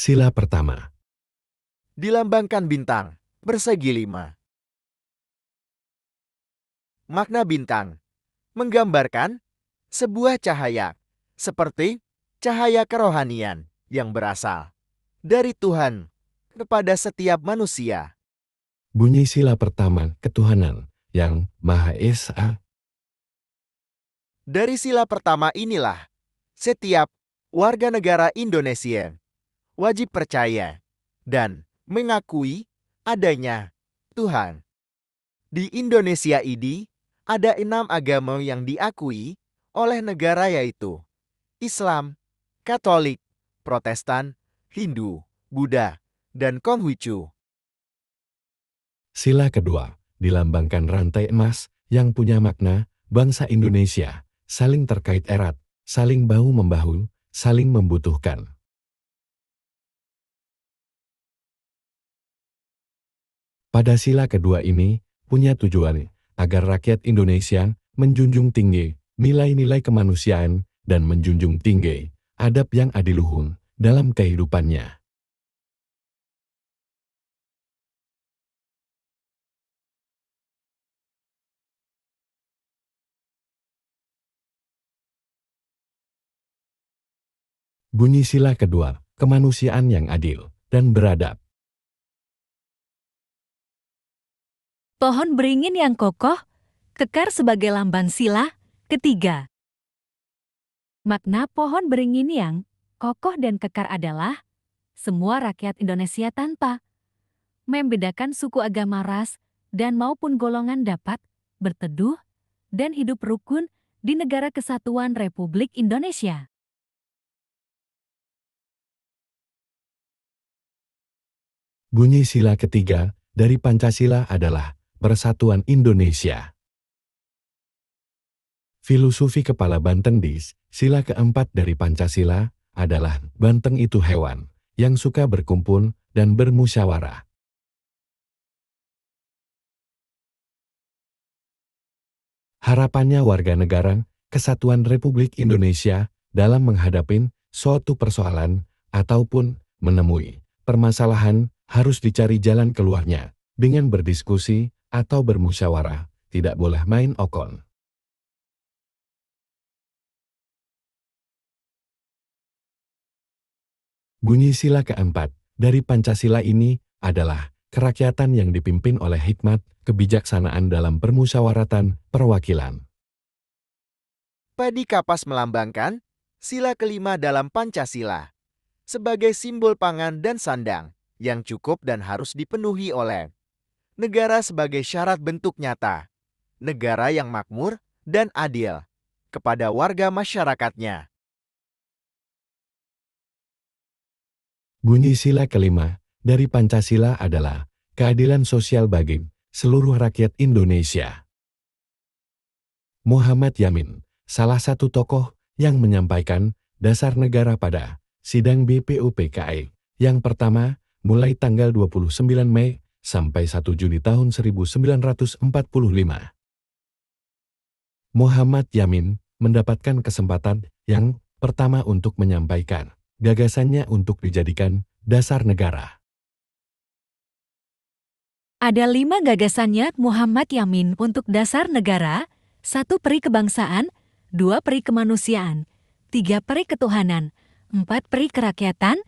Sila pertama. Dilambangkan bintang, bersegi 5. Makna bintang menggambarkan sebuah cahaya, seperti cahaya kerohanian yang berasal dari Tuhan kepada setiap manusia. Bunyi sila pertama, ketuhanan yang Maha Esa. Dari sila pertama inilah, setiap warga negara Indonesia wajib percaya dan mengakui adanya Tuhan. Di Indonesia ini, ada 6 agama yang diakui oleh negara, yaitu Islam, Katolik, Protestan, Hindu, Buddha, dan Konghucu. Sila kedua, dilambangkan rantai emas yang punya makna bangsa Indonesia, saling terkait erat, saling bahu-membahu, saling membutuhkan. Pada sila kedua ini, punya tujuan agar rakyat Indonesia menjunjung tinggi nilai-nilai kemanusiaan dan menjunjung tinggi adab yang adiluhung dalam kehidupannya. Bunyi sila kedua, kemanusiaan yang adil dan beradab. Pohon beringin yang kokoh, kekar sebagai lambang sila ketiga. Makna pohon beringin yang kokoh dan kekar adalah semua rakyat Indonesia tanpa membedakan suku, agama, ras, dan maupun golongan dapat berteduh dan hidup rukun di Negara Kesatuan Republik Indonesia. Bunyi sila ketiga dari Pancasila adalah Persatuan Indonesia. Filosofi Kepala Banteng di sila keempat dari Pancasila adalah banteng itu hewan yang suka berkumpul dan bermusyawarah. Harapannya warga negara Kesatuan Republik Indonesia dalam menghadapi suatu persoalan ataupun menemui permasalahan harus dicari jalan keluarnya dengan berdiskusi atau bermusyawarah, tidak boleh main okon. Bunyi sila keempat dari Pancasila ini adalah kerakyatan yang dipimpin oleh hikmat, kebijaksanaan dalam permusyawaratan perwakilan. Padi kapas melambangkan sila kelima dalam Pancasila sebagai simbol pangan dan sandang yang cukup dan harus dipenuhi oleh negara sebagai syarat bentuk nyata negara yang makmur dan adil kepada warga masyarakatnya. Bunyi sila kelima dari Pancasila adalah keadilan sosial bagi seluruh rakyat Indonesia. Muhammad Yamin, salah satu tokoh yang menyampaikan dasar negara pada sidang BPUPKI yang pertama mulai tanggal 29 Mei sampai 1 Juni tahun 1945. Muhammad Yamin mendapatkan kesempatan yang pertama untuk menyampaikan gagasannya untuk dijadikan dasar negara. Ada 5 gagasannya Muhammad Yamin untuk dasar negara: 1 peri kebangsaan, 2 peri kemanusiaan, 3 peri ketuhanan, 4 peri kerakyatan,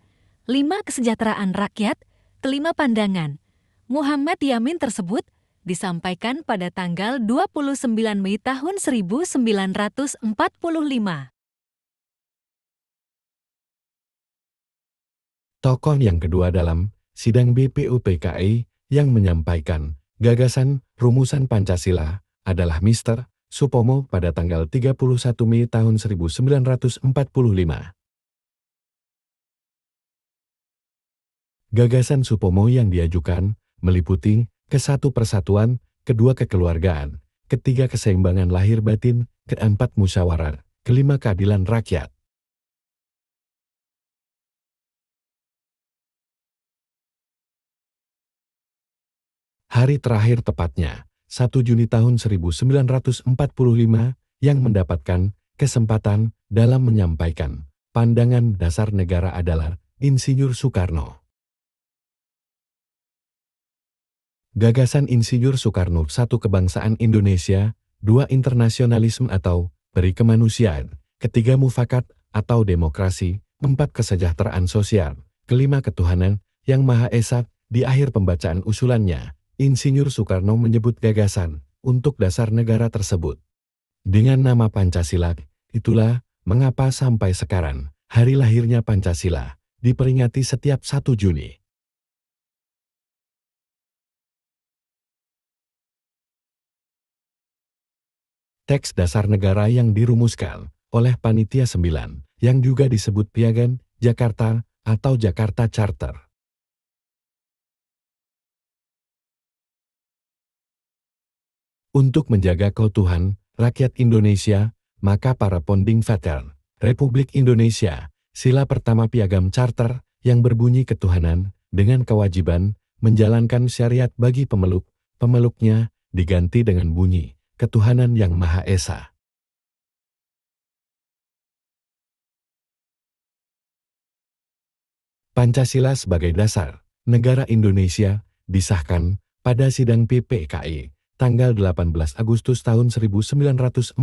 5 kesejahteraan rakyat, 5 pandangan. Muhammad Yamin tersebut disampaikan pada tanggal 29 Mei tahun 1945. Tokoh yang kedua dalam sidang BPUPKI yang menyampaikan gagasan rumusan Pancasila adalah Mr. Supomo pada tanggal 31 Mei tahun 1945. Gagasan Supomo yang diajukan meliputi ke-1 persatuan, ke-2 kekeluargaan, ke-3 keseimbangan lahir batin, ke-4 musyawarah, ke-5 keadilan rakyat. Hari terakhir tepatnya, 1 Juni tahun 1945 yang mendapatkan kesempatan dalam menyampaikan pandangan dasar negara adalah Insinyur Soekarno. Gagasan Insinyur Soekarno: 1. Kebangsaan Indonesia, 2. Internasionalisme atau peri kemanusiaan, 3. Mufakat atau demokrasi, 4. Kesejahteraan sosial, 5. Ketuhanan yang Maha Esa. Di akhir pembacaan usulannya, Insinyur Soekarno menyebut gagasan untuk dasar negara tersebut dengan nama Pancasila. Itulah mengapa sampai sekarang hari lahirnya Pancasila diperingati setiap 1 Juni. Teks dasar negara yang dirumuskan oleh Panitia 9, yang juga disebut Piagam Jakarta atau Jakarta Charter. Untuk menjaga keutuhan rakyat Indonesia, maka para founding father Republik Indonesia, sila pertama Piagam Charter yang berbunyi ketuhanan dengan kewajiban menjalankan syariat bagi pemeluknya diganti dengan bunyi ketuhanan yang Maha Esa. Pancasila sebagai dasar negara Indonesia disahkan pada sidang PPKI tanggal 18 Agustus tahun 1945.